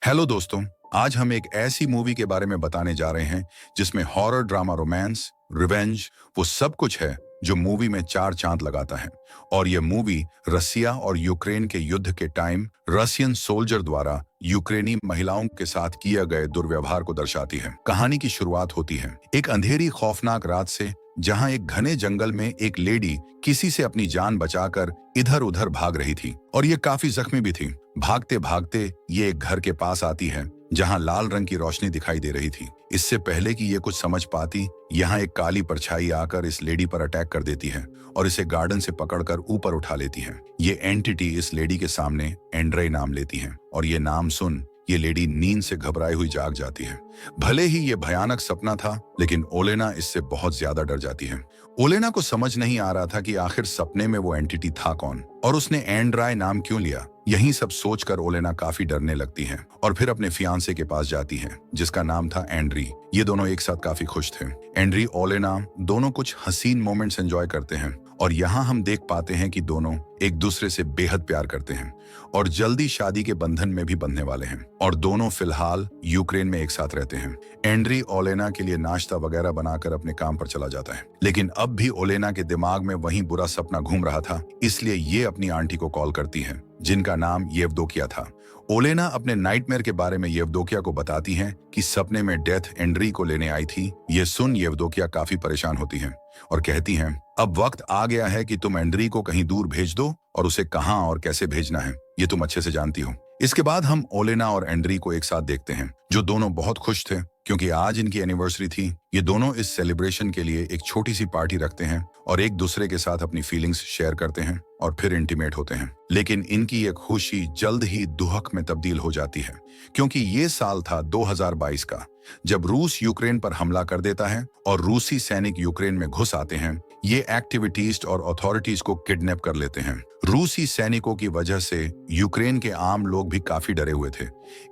Hello दोस्तों। आज हम एक ऐसी मूवी के बारे में बताने जा रहे हैं जिसमें हॉरर ड्रामा रोमांस रिवेंज वो सब कुछ है जो मूवी में चार चांद लगाता है। और ये मूवी रसिया और यूक्रेन के युद्ध के टाइम रसियन सोल्जर द्वारा यूक्रेनी महिलाओं के साथ किए गए दुर्व्यवहार को दर्शाती है। कहानी की शुरुआत होती है एक अंधेरी खौफनाक रात से, जहां एक घने जंगल में एक लेडी किसी से अपनी जान बचाकर इधर उधर भाग रही थी और ये काफी जख्मी भी थी। भागते भागते ये एक घर के पास आती है जहां लाल रंग की रोशनी दिखाई दे रही थी। इससे पहले कि ये कुछ समझ पाती, यहाँ एक काली परछाई आकर इस लेडी पर अटैक कर देती है और इसे गार्डन से पकड़कर ऊपर उठा लेती है। ये एंटिटी इस लेडी के सामने एंड्रे नाम लेती है और ये नाम सुन ये लेडी नींद से घबराई हुई जाग जाती है। भले ही ये भयानक सपना था, लेकिन ओलेना इससे बहुत ज्यादा डर जाती है। ओलेना को समझ नहीं आ रहा था कि आखिर सपने में वो एंटिटी था कौन और उसने एंड्राय नाम क्यों लिया। यही सब सोचकर ओलेना काफी डरने लगती है और फिर अपने फियांसे के पास जाती है जिसका नाम था एंड्री। ये दोनों एक साथ काफी खुश थे। एंड्री ओलेना दोनों कुछ हसीन मोमेंट्स एंजॉय करते हैं और यहाँ हम देख पाते हैं कि दोनों एक दूसरे से बेहद प्यार करते हैं और जल्दी शादी के बंधन में भी बंधने वाले हैं और दोनों फिलहाल यूक्रेन में एक साथ रहते हैं। एंड्री ओलेना के लिए नाश्ता वगैरह बनाकर अपने काम पर चला जाता है, लेकिन अब भी ओलेना के दिमाग में वही बुरा सपना घूम रहा था। इसलिए ये अपनी आंटी को कॉल करती है जिनका नाम येवदोकिया था। ओलेना अपने नाइटमेयर के बारे में येवदोकिया को बताती है कि सपने में डेथ एंड्री को लेने आई थी। ये सुन येवदोकिया काफी परेशान होती है और कहती हैं, अब वक्त आ गया है कि तुम एंड्री को कहीं दूर भेज दो और उसे कहां और कैसे भेजना है ये तुम अच्छे से जानती हो। इसके बाद हम ओलेना और एंड्री को एक साथ देखते हैं, जो दोनों बहुत खुश थे क्योंकि आज इनकी एनिवर्सरी थी। ये दोनों इस सेलिब्रेशन के लिए एक छोटी सी पार्टी रखते हैं और एक दूसरे के साथ अपनी फीलिंग्स शेयर करते हैं और फिर इंटीमेट होते हैं। लेकिन इनकी ये खुशी जल्द ही दुहक में तब्दील हो जाती है क्योंकि ये साल था 2022 का, जब रूस यूक्रेन पर हमला कर देता है और रूसी सैनिक यूक्रेन में घुस आते हैं। ये एक्टिविटीस्ट और अथॉरिटीज को किडनैप कर लेते हैं। रूसी सैनिकों की वजह से यूक्रेन के आम लोग भी काफी डरे हुए थे,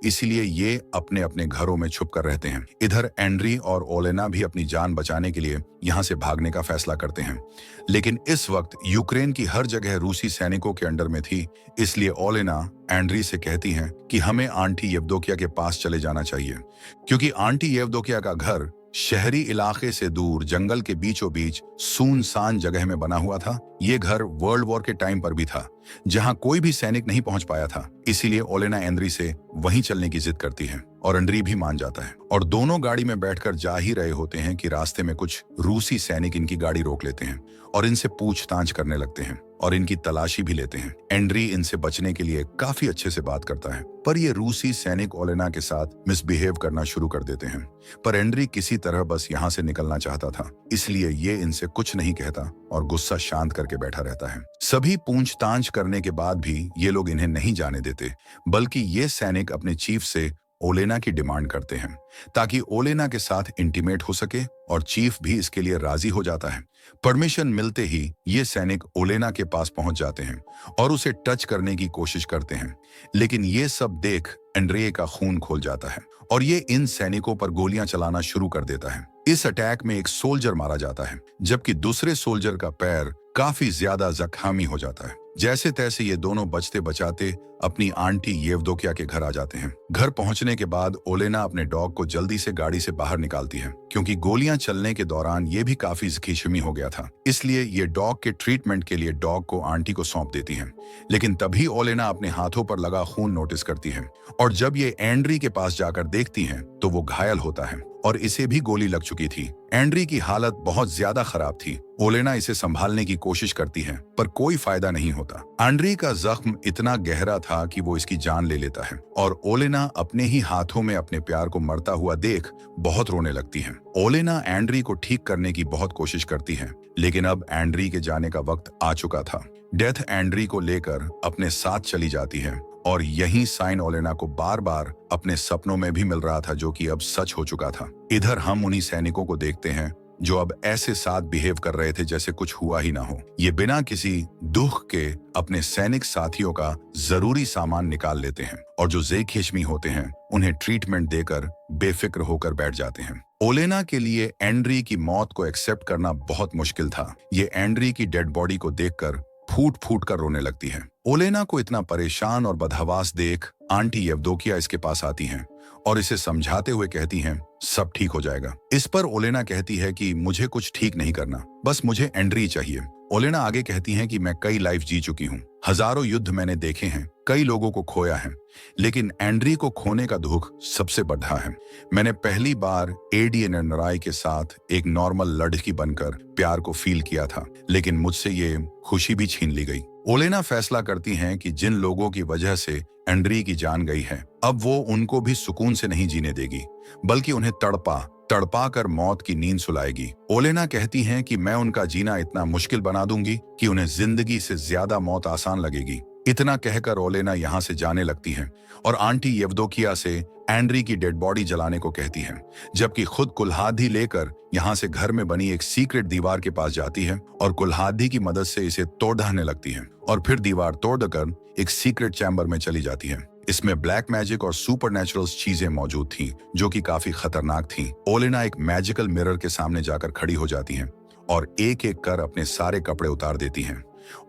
इसीलिए ये अपने अपने घरों में छुप कर रहते हैं। इधर एंड्री और ओलेना भी अपनी जान बचाने के लिए यहाँ से भागने का फैसला करते हैं, लेकिन इस वक्त यूक्रेन की हर जगह रूसी सैनिकों के अंडर में थी। इसलिए ओलेना एंड्री से कहती हैं कि हमें आंटी येवदोकिया के पास चले जाना चाहिए, क्योंकि आंटी येवदोकिया का घर शहरी इलाके से दूर जंगल के बीचों बीच सुनसान जगह में बना हुआ था। ये घर वर्ल्ड वॉर के टाइम पर भी था, जहां कोई भी सैनिक नहीं पहुंच पाया था। इसीलिए ओलेना एंड्री से वहीं चलने की जिद करती है और एंड्री भी मान जाता है और दोनों गाड़ी में बैठकर जा ही रहे होते हैं कि रास्ते में कुछ रूसी सैनिक इनकी गाड़ी रोक लेते हैं और इनसे पूछताछ करने लगते हैं और इनकी तलाशी भी लेते हैं। एंड्री इनसे बचने के लिए काफी अच्छे से बात करता है, पर ये रूसी सैनिक ओलेना के साथ मिसबिहेव करना शुरू कर देते हैं। पर एंड्री किसी तरह बस यहाँ से निकलना चाहता था, इसलिए ये इनसे कुछ नहीं कहता और गुस्सा शांत करके बैठा रहता है। सभी पूछताछ करने के बाद भी ये लोग इन्हें नहीं जाने देते, बल्कि ये सैनिक अपने चीफ से ओलेना की डिमांड करते हैं ताकि ओलेना के साथ इंटीमेट हो सके और चीफ भी इसके लिए राजी हो जाता है। परमिशन मिलते ही ये सैनिक ओलेना के पास पहुंच जाते हैं और उसे टच करने की कोशिश करते हैं, लेकिन ये सब देख एंड्रे का खून खोल जाता है और ये इन सैनिकों पर गोलियां चलाना शुरू कर देता है। इस अटैक में एक सोल्जर मारा जाता है, जबकि दूसरे सोल्जर का पैर काफी ज्यादा जख्मी हो जाता है। जैसे तैसे ये दोनों बचते बचाते अपनी आंटी येवदोकिया के घर आ जाते हैं। घर पहुंचने के बाद ओलेना अपने डॉग को जल्दी से गाड़ी से बाहर निकालती है, क्योंकि गोलियां चलने के दौरान ये भी काफी जख्मी हो गया था। इसलिए ये डॉग के ट्रीटमेंट के लिए डॉग को आंटी को सौंप देती है। लेकिन तभी ओलेना अपने हाथों पर लगा खून नोटिस करती है और जब ये एंड्री के पास जाकर देखती है तो वो घायल होता है और इसे भी गोली लग चुकी थी। एंड्री की हालत बहुत ज्यादा खराब थी। ओलेना इसे संभालने की कोशिश करती है, पर कोई फायदा नहीं होता। एंड्री का जख्म इतना गहरा था कि वो इसकी जान ले लेता है और ओलेना अपने ही हाथों में अपने प्यार को मरता हुआ देख बहुत रोने लगती है। ओलेना एंड्री को ठीक करने की बहुत कोशिश करती है, लेकिन अब एंड्री के जाने का वक्त आ चुका था। डेथ एंड्री को लेकर अपने साथ चली जाती है और यही साइन ओलेना को बार बार अपने सपनों में भी मिल रहा था, जो कि अब सच हो चुका था। इधर हम उन्हीं सैनिकों को देखते हैं जो अब ऐसे साथ बिहेव कर रहे थे जैसे कुछ हुआ ही ना हो। ये बिना किसी दुख के अपने सैनिक साथियों का जरूरी सामान निकाल लेते हैं और जो ज़ेखेशमी होते हैं उन्हें ट्रीटमेंट देकर बेफिक्र होकर बैठ जाते हैं। ओलेना के लिए एंड्री की मौत को एक्सेप्ट करना बहुत मुश्किल था। ये एंड्री की डेड बॉडी को देखकर फूट फूट कर रोने लगती है ओलेना को इतना परेशान और बदहवास देख आंटी येवदोकिया इसके पास आती हैं और इसे समझाते हुए कहती हैं सब ठीक हो जाएगा। इस पर ओलेना कहती है कि मुझे कुछ ठीक नहीं करना, बस मुझे एंड्री चाहिए। ओलेना आगे कहती हैं कि मैं कई लाइफ जी चुकी हूँ, हजारों युद्ध मैंने देखे हैं, कई लोगों को खोया है, लेकिन एंड्री को खोने का दुख सबसे बढ़ा है। मैंने पहली बार एडीएन नराई के साथ एक नॉर्मल लड़की बनकर प्यार को फील किया था, लेकिन मुझसे ये खुशी भी छीन ली गई। ओलेना फैसला करती हैं कि जिन लोगों की वजह से एंड्री की जान गई है, अब वो उनको भी सुकून से नहीं जीने देगी, बल्कि उन्हें तड़पा कर मौत की नींद सुलाएगी। ओलेना कहती हैं कि मैं उनका जीना इतना मुश्किल बना दूंगी कि उन्हें जिंदगी से ज्यादा मौत आसान लगेगी। इतना कहकर ओलेना यहाँ से जाने लगती हैं और आंटी येवदोकिया से एंड्री की डेड बॉडी जलाने को कहती हैं, जबकि खुद कुल्हाड़ी लेकर यहाँ से घर में बनी एक सीक्रेट दीवार के पास जाती है और कुल्हाड़ी की मदद से इसे तोड़ने लगती है और फिर दीवार तोड़कर एक सीक्रेट चैम्बर में चली जाती है। इसमें ब्लैक मैजिक और सुपरनैचुरल चीजें मौजूद थीं, जो कि काफी खतरनाक थीं। ओलेना एक मैजिकल मिरर के सामने जाकर खड़ी हो जाती हैं और एक एक कर अपने सारे कपड़े उतार देती हैं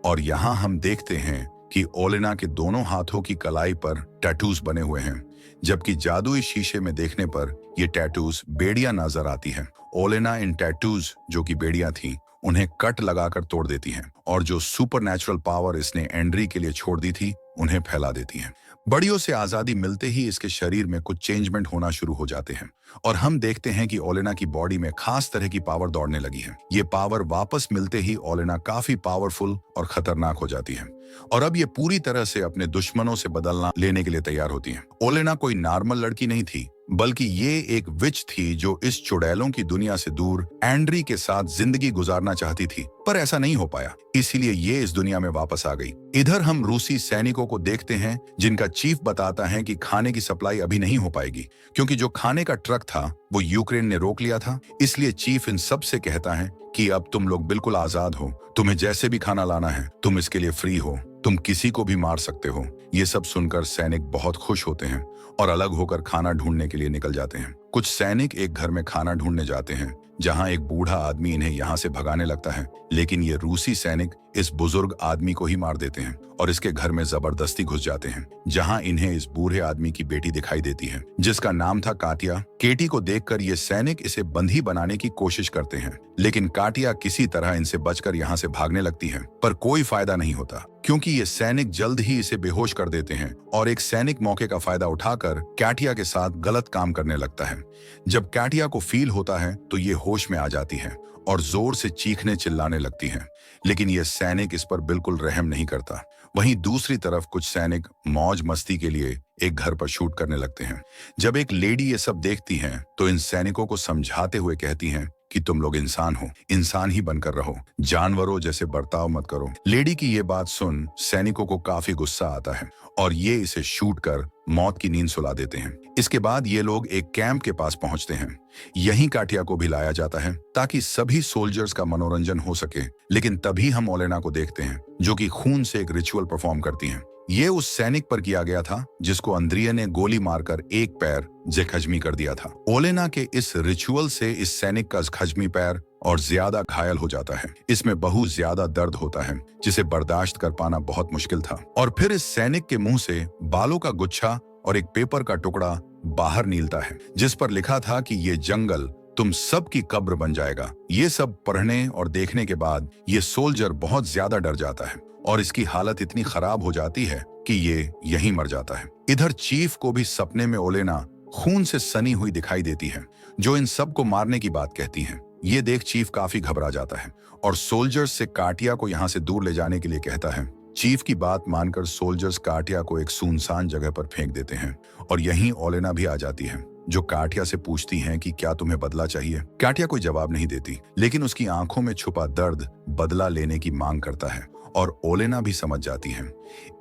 और यहाँ हम देखते हैं कि ओलेना के दोनों हाथों की कलाई पर टैटूज बने हुए हैं, जबकि जादुई शीशे में देखने पर ये टैटूज बेड़ियां नजर आती हैं। ओलेना इन टैटूज, जो कि बेड़ियां थीं, उन्हें कट लगाकर तोड़ देती हैं और जो सुपरनैचुरल पावर इसने एंड्री के लिए छोड़ दी थी उन्हें फैला देती हैं। बड़ियों से आजादी मिलते ही इसके शरीर में कुछ चेंजमेंट होना शुरू हो जाते हैं और हम देखते हैं कि ओलेना की बॉडी में खास तरह की पावर दौड़ने लगी है। ये पावर वापस मिलते ही ओलेना काफी पावरफुल और खतरनाक हो जाती है और अब ये पूरी तरह से अपने दुश्मनों से बदलना लेने के लिए तैयार होती है। ओलेना कोई नॉर्मल लड़की नहीं थी, बल्कि ये एक विच थी जो इस चुड़ैलों की दुनिया से दूर एंड्री के साथ जिंदगी गुजारना चाहती थी, पर ऐसा नहीं हो पाया, इसीलिए ये इस दुनिया में वापस आ गई। इधर हम रूसी सैनिकों को देखते हैं जिनका चीफ बताता है कि खाने की सप्लाई अभी नहीं हो पाएगी, क्योंकि जो खाने का ट्रक था वो यूक्रेन ने रोक लिया था। इसलिए चीफ इन सब से कहता है कि अब तुम लोग बिल्कुल आजाद हो, तुम्हें जैसे भी खाना लाना है तुम इसके लिए फ्री हो, तुम किसी को भी मार सकते हो। ये सब सुनकर सैनिक बहुत खुश होते हैं और अलग होकर खाना ढूंढने के लिए निकल जाते हैं। कुछ सैनिक एक घर में खाना ढूंढने जाते हैं जहां एक बूढ़ा आदमी इन्हें यहां से भगाने लगता है, लेकिन ये रूसी सैनिक इस बुजुर्ग आदमी को ही मार देते हैं और इसके घर में जबरदस्ती घुस जाते हैं, जहां इन्हें इस बूढ़े आदमी की बेटी दिखाई देती है जिसका नाम था काटिया। केटी को देखकर ये सैनिक इसे बंधी बनाने की कोशिश करते हैं, लेकिन काटिया किसी तरह इनसे बचकर यहाँ से भागने लगती है, पर कोई फायदा नहीं होता क्योंकि ये सैनिक जल्द ही इसे बेहोश कर देते हैं और एक सैनिक मौके का फायदा उठाकर कैटिया के साथ गलत काम करने लगता है। जब कैटिया को फील होता है तो ये होश में आ जाती है और जोर से चीखने चिल्लाने लगती है, लेकिन ये सैनिक इस पर बिल्कुल रहम नहीं करता। वहीं दूसरी तरफ कुछ सैनिक मौज मस्ती के लिए एक घर पर शूट करने लगते हैं। जब एक लेडी ये सब देखती हैं तो इन सैनिकों को समझाते हुए कहती हैं कि तुम लोग इंसान हो, इंसान ही बनकर रहो, जानवरों जैसे बर्ताव मत करो। लेडी की ये बात सुन सैनिकों को काफी गुस्सा आता है और ये इसे शूट कर मौत की नींद सुला देते हैं। इसके बाद ये लोग एक कैंप के पास पहुंचते हैं। यहीं काटिया को भी लाया जाता है ताकि सभी सोल्जर्स का मनोरंजन हो सके, लेकिन तभी हम ओलेना को देखते हैं जो कि खून से एक रिचुअल परफॉर्म करती हैं। ये उस सैनिक पर किया गया था जिसको अंद्रिया ने गोली मारकर एक पैर जख्मी कर दिया था। ओलेना के इस रिचुअल से इस सैनिक का जख्मी पैर और ज्यादा घायल हो जाता है। इसमें बहुत ज्यादा दर्द होता है जिसे बर्दाश्त कर पाना बहुत मुश्किल था। और फिर इस सैनिक के मुंह से बालों का गुच्छा और एक पेपर का टुकड़ा बाहर निकलता है जिस पर लिखा था कि ये जंगल तुम सब की कब्र बन जाएगा। ये सब पढ़ने और देखने के बाद ये सोल्जर बहुत ज्यादा डर जाता है और इसकी हालत इतनी खराब हो जाती है कि ये यहीं मर जाता है। इधर चीफ को भी सपने में ओलेना खून से सनी हुई दिखाई देती है जो इन सब को मारने की बात कहती है। ये देख चीफ काफी घबरा जाता है और सोल्जर्स से काटिया को यहाँ से दूर ले जाने के लिए कहता है। चीफ की बात मानकर सोल्जर्स काटिया को एक सुनसान जगह पर फेंक देते हैं और यहीं ओलेना भी आ जाती है जो काटिया से पूछती हैं कि क्या तुम्हें बदला चाहिए। काटिया कोई जवाब नहीं देती, लेकिन उसकी आंखों में छुपा दर्द बदला लेने की मांग करता है और ओलेना भी समझ जाती है।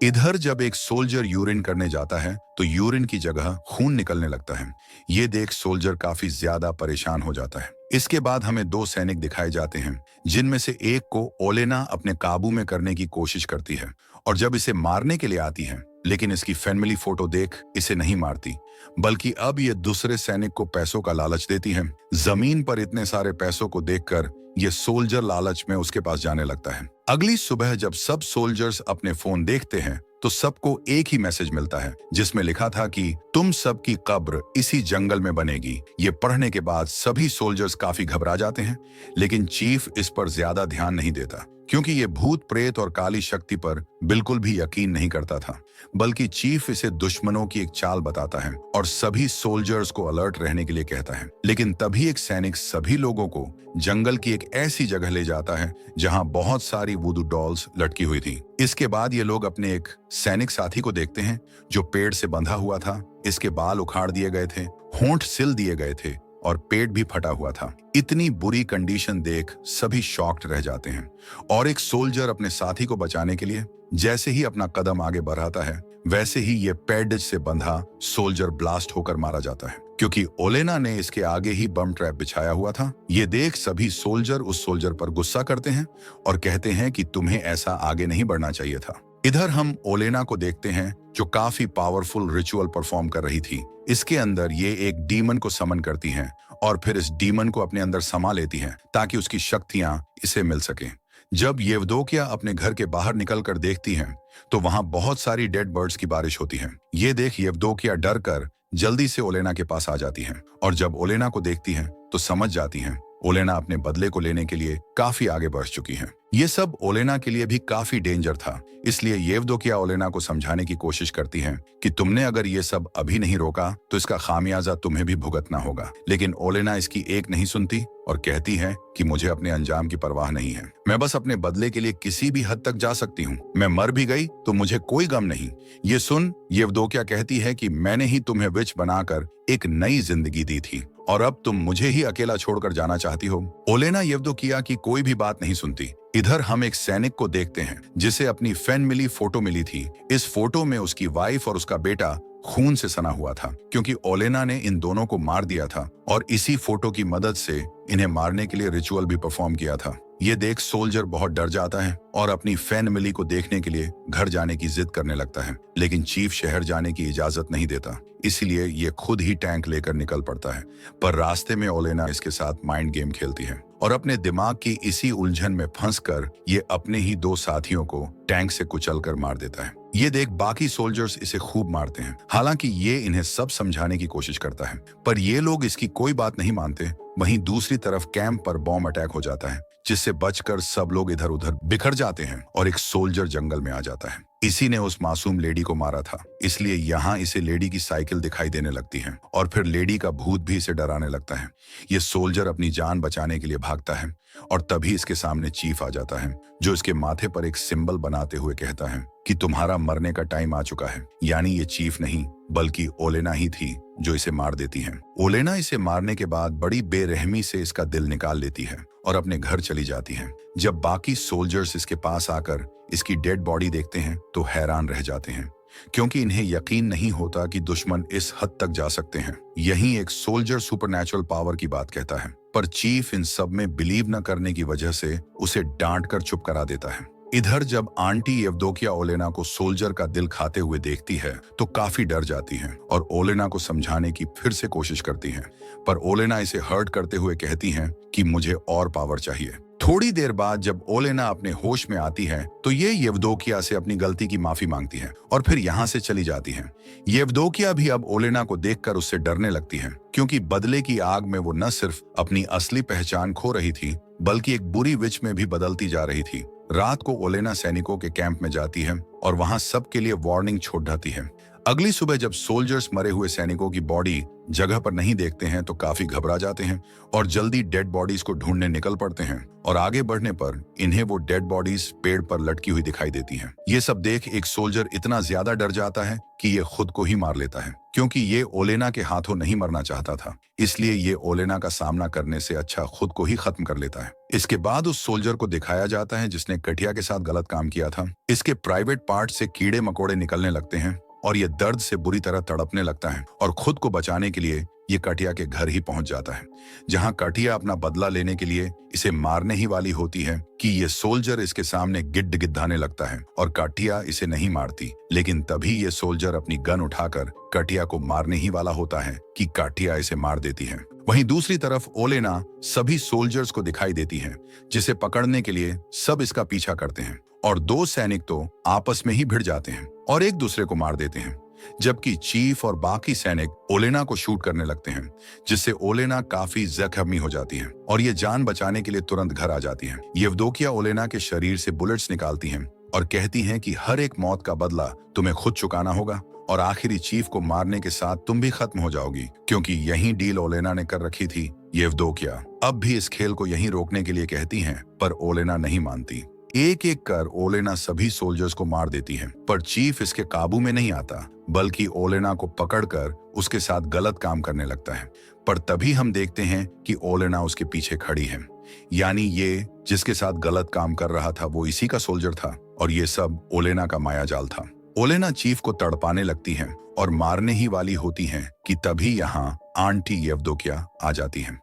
इधर जब एक सोल्जर यूरिन करने जाता है तो यूरिन की जगह खून निकलने लगता है। ये देख सोल्जर काफी ज्यादा परेशान हो जाता है। इसके बाद हमें दो सैनिक दिखाए जाते हैं जिनमें से एक को ओलेना अपने काबू में करने की कोशिश करती है और जब इसे मारने के लिए आती है, लेकिन इसकी फैमिली फोटो देख इसे नहीं मारती, बल्कि अब ये दूसरे सैनिक को पैसों का लालच देती है। जमीन पर इतने सारे पैसों को देखकर ये सोल्जर लालच में उसके पास जाने लगता है। अगली सुबह जब सब सोल्जर्स अपने फोन देखते हैं तो सबको एक ही मैसेज मिलता है जिसमें लिखा था कि तुम सबकी कब्र इसी जंगल में बनेगी। ये पढ़ने के बाद सभी सोल्जर्स काफी घबरा जाते हैं, लेकिन चीफ इस पर ज्यादा ध्यान नहीं देता क्योंकि ये भूत प्रेत और काली शक्ति पर बिल्कुल भी यकीन नहीं करता था, बल्कि चीफ इसे दुश्मनों की एक चाल बताता है और सभी सोल्जर्स को अलर्ट रहने के लिए कहता है। लेकिन तभी एक सैनिक सभी लोगों को जंगल की एक ऐसी जगह ले जाता है जहां बहुत सारी वुडू डॉल्स लटकी हुई थी। इसके बाद ये लोग अपने एक सैनिक साथी को देखते हैं जो पेड़ से बंधा हुआ था। इसके बाल उखाड़ दिए गए थे, होंठ सिल दिए गए थे और पेट भी फटा हुआ था। इतनी बुरी कंडीशन देख सभी शॉक्ड रह जाते हैं और एक सोल्जर अपने साथी को बचाने के लिए जैसे ही अपना कदम आगे बढ़ाता है, वैसे ही ये पैडेज से बंधा सोल्जर ब्लास्ट होकर मारा जाता है क्योंकि ओलेना ने इसके आगे ही बम ट्रैप बिछाया हुआ था। ये देख सभी सोल्जर उस सोल्जर पर गुस्सा करते हैं और कहते हैं कि तुम्हें ऐसा आगे नहीं बढ़ना चाहिए था। इधर हम ओलेना को देखते हैं जो काफी पावरफुल रिचुअल परफॉर्म कर रही थी। इसके अंदर ये एक डीमन को समन करती हैं और फिर इस डीमन को अपने अंदर समा लेती हैं ताकि उसकी शक्तियां इसे मिल सकें। जब येवदोकिया अपने घर के बाहर निकलकर देखती हैं तो वहां बहुत सारी डेड बर्ड्स की बारिश होती है। ये देख येवदोकिया डर कर जल्दी से ओलेना के पास आ जाती हैं और जब ओलेना को देखती हैं तो समझ जाती हैं ओलेना अपने बदले को लेने के लिए काफी आगे बढ़ चुकी हैं। ये सब ओलेना के लिए भी काफी डेंजर था, इसलिए येवदोकिया ओलेना को समझाने की कोशिश करती हैं कि तुमने अगर ये सब अभी नहीं रोका तो इसका खामियाजा तुम्हें भी भुगतना होगा। लेकिन ओलेना इसकी एक नहीं सुनती और कहती है कि मुझे अपने अंजाम की परवाह नहीं है, मैं बस अपने बदले के लिए किसी भी हद तक जा सकती हूँ। मैं मर भी गई तो मुझे कोई गम नहीं। ये सुन येवदोकिया कहती है कि मैंने ही तुम्हें विच बनाकर एक नई जिंदगी दी थी और अब तुम मुझे ही अकेला छोड़कर जाना चाहती हो। ओलेना येवदोकिया की कोई भी बात नहीं सुनती। इधर हम एक सैनिक को देखते हैं जिसे अपनी फैन मिली फोटो मिली थी। इस फोटो में उसकी वाइफ और उसका बेटा खून से सना हुआ था क्योंकि ओलेना ने इन दोनों को मार दिया था और इसी फोटो की मदद से इन्हें मारने के लिए रिचुअल भी परफॉर्म किया था। ये देख सोल्जर बहुत डर जाता है और अपनी फैन मिली को देखने के लिए घर जाने की जिद करने लगता है, लेकिन चीफ शहर जाने की इजाजत नहीं देता, इसलिए ये खुद ही टैंक लेकर निकल पड़ता है। पर रास्ते में ओलेना इसके साथ माइंड गेम खेलती है और अपने दिमाग की इसी उलझन में फंसकर ये अपने ही दो साथियों को टैंक से कुचलकर मार देता है। ये देख बाकी सोल्जर्स इसे खूब मारते हैं, हालांकि ये इन्हें सब समझाने की कोशिश करता है, पर ये लोग इसकी कोई बात नहीं मानते। वहीं दूसरी तरफ कैंप पर बॉम्ब अटैक हो जाता है जिससे बचकर सब लोग इधर उधर बिखर जाते हैं और एक सोल्जर जंगल में आ जाता है। इसी ने उस मासूम लेडी को मारा था, इसलिए यहाँ इसे लेडी की साइकिल दिखाई देने लगती है और फिर लेडी का भूत भी इसे डराने लगता है। ये सोल्जर अपनी जान बचाने के लिए भागता है और तभी इसके सामने चीफ आ जाता है जो इसके माथे पर एक सिंबल बनाते हुए कहता है कि तुम्हारा मरने का टाइम आ चुका है। यानी ये चीफ नहीं बल्कि ओलेना ही थी जो इसे मार देती है। ओलेना इसे मारने के बाद बड़ी बेरहमी से इसका दिल निकाल लेती है और अपने घर चली जाती है। जब बाकी सोल्जर्स इसके पास आकर इसकी डेड बॉडी देखते हैं तो हैरान रह जाते हैं क्योंकि इन्हें यकीन नहीं होता कि दुश्मन इस हद तक जा सकते हैं। यहीं एक सोल्जर सुपरनैचुरल पावर की बात कहता है, पर चीफ इन सब में बिलीव न करने की वजह से उसे डांट कर चुप करा देता है। इधर जब आंटी येवदोकिया ओलेना को सोल्जर का दिल खाते हुए देखती है तो काफी डर जाती है और ओलेना को समझाने की फिर से कोशिश करती है, पर ओलेना इसे हर्ट करते हुए कहती है कि मुझे और पावर चाहिए। थोड़ी देर बाद जब ओलेना अपने होश में आती है तो ये येवदोकिया से अपनी गलती की माफी मांगती है और फिर यहाँ से चली जाती है। येवदोकिया भी अब ओलेना को देखकर उससे डरने लगती है क्योंकि बदले की आग में वो न सिर्फ अपनी असली पहचान खो रही थी बल्कि एक बुरी विच में भी बदलती जा रही थी। रात को ओलेना सैनिकों के कैंप में जाती है और वहां सबके लिए वार्निंग छोड़ जाती है। अगली सुबह जब सोल्जर्स मरे हुए सैनिकों की बॉडी जगह पर नहीं देखते हैं तो काफी घबरा जाते हैं और जल्दी डेड बॉडीज को ढूंढने निकल पड़ते हैं और आगे बढ़ने पर इन्हें वो डेड बॉडीज पेड़ पर लटकी हुई दिखाई देती हैं। ये सब देख एक सोल्जर इतना ज्यादा डर जाता है कि ये खुद को ही मार लेता है क्योंकि ये ओलेना के हाथों नहीं मरना चाहता था, इसलिए ये ओलेना का सामना करने से अच्छा खुद को ही खत्म कर लेता है। इसके बाद उस सोल्जर को दिखाया जाता है जिसने कटिया के साथ गलत काम किया था। इसके प्राइवेट पार्ट से कीड़े मकोड़े निकलने लगते हैं और ये दर्द से बुरी तरह तड़पने लगता है और खुद को बचाने के लिए ये कटिया के घर ही पहुंच जाता है, जहां कटिया अपना बदला लेने के लिए इसे मारने ही वाली होती है कि ये सोल्जर इसके सामने गिड्ड गिद्धाने लगता है और कटिया इसे नहीं मारती। लेकिन तभी ये सोल्जर अपनी गन उठाकर कटिया को मारने ही वाला होता है कि कटिया इसे मार देती है। वहीं दूसरी तरफ ओलेना सभी सोल्जर्स को दिखाई देती है, जिसे पकड़ने के लिए सब इसका पीछा करते हैं और दो सैनिक तो आपस में ही भिड़ जाते हैं और एक दूसरे को मार देते हैं, जबकि चीफ और बाकी सैनिक ओलेना को शूट करने लगते हैं, जिससे ओलेना काफी जख्मी हो जाती है और ये जान बचाने के लिए तुरंत घर आ जाती है। येवदोकिया ओलेना के शरीर से बुलेट्स निकालती हैं और कहती हैं कि हर एक मौत का बदला तुम्हें खुद चुकाना होगा और आखिरी चीफ को मारने के साथ तुम भी खत्म हो जाओगी, क्योंकि यही डील ओलेना ने कर रखी थी। येवदोकिया अब भी इस खेल को यहीं रोकने के लिए कहती हैं, पर ओलेना नहीं मानती। एक एक कर ओलेना सभी सोल्जर्स को मार देती है, पर चीफ इसके काबू में नहीं आता, बल्कि ओलेना को पकड़कर उसके साथ गलत काम करने लगता है। पर तभी हम देखते हैं कि ओलेना उसके पीछे खड़ी है, यानी ये जिसके साथ गलत काम कर रहा था वो इसी का सोल्जर था और ये सब ओलेना का मायाजाल था। ओलेना चीफ को तड़पाने लगती है और मारने ही वाली होती है कि तभी यहाँ आंटी येवदोकिया आ जाती है।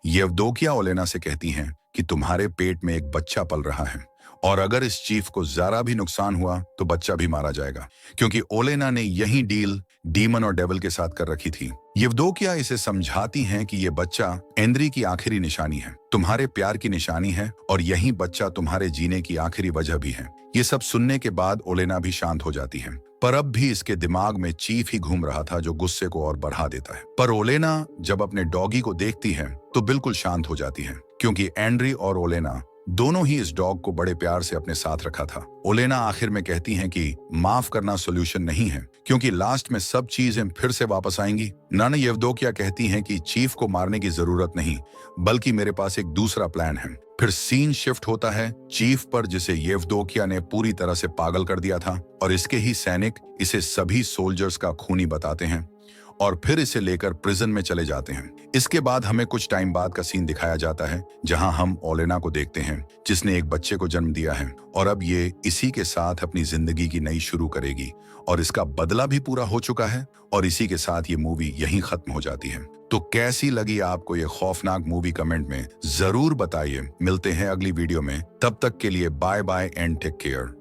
येवदोकिया ओलेना से कहती हैं कि तुम्हारे पेट में एक बच्चा पल रहा है और अगर इस चीफ को जरा भी नुकसान हुआ तो बच्चा भी मारा जाएगा, क्योंकि ओलेना ने यही डील डीमन और डेविल के साथ कर रखी थी। येवदोकिया इसे समझाती हैं कि ये बच्चा एंद्री की आखिरी निशानी है, तुम्हारे प्यार की निशानी है और यही बच्चा तुम्हारे जीने की आखिरी वजह भी है। ये सब सुनने के बाद ओलेना भी शांत हो जाती है, पर अब भी इसके दिमाग में चीफ ही घूम रहा था, जो गुस्से को और बढ़ा देता है। पर ओलेना जब अपने डॉगी को देखती है तो बिल्कुल शांत हो जाती है, क्योंकि एंड्री और ओलेना दोनों ही इस डॉग को बड़े प्यार से अपने साथ रखा था। ओलेना आखिर में कहती हैं कि माफ करना सॉल्यूशन नहीं है, क्योंकि लास्ट में सब चीजें फिर से वापस आएंगी। नाना येवदोकिया कहती हैं कि चीफ को मारने की जरूरत नहीं, बल्कि मेरे पास एक दूसरा प्लान है। फिर सीन शिफ्ट होता है चीफ पर, जिसे येवदोकिया ने पूरी तरह से पागल कर दिया था और इसके ही सैनिक इसे सभी सोल्जर्स का खूनी बताते हैं और फिर इसे लेकर प्रिजन में चले जाते हैं। इसके बाद हमें कुछ टाइम बाद का सीन दिखाया जाता है, जहां हम ओलेना को देखते हैं, जिसने एक बच्चे को जन्म दिया है और अब ये इसी के साथ अपनी जिंदगी की नई शुरू करेगी और इसका बदला भी पूरा हो चुका है और इसी के साथ ये मूवी यहीं खत्म हो जाती है। तो कैसी लगी आपको ये खौफनाक मूवी, कमेंट में जरूर बताइए। मिलते हैं अगली वीडियो में, तब तक के लिए bye bye and take care.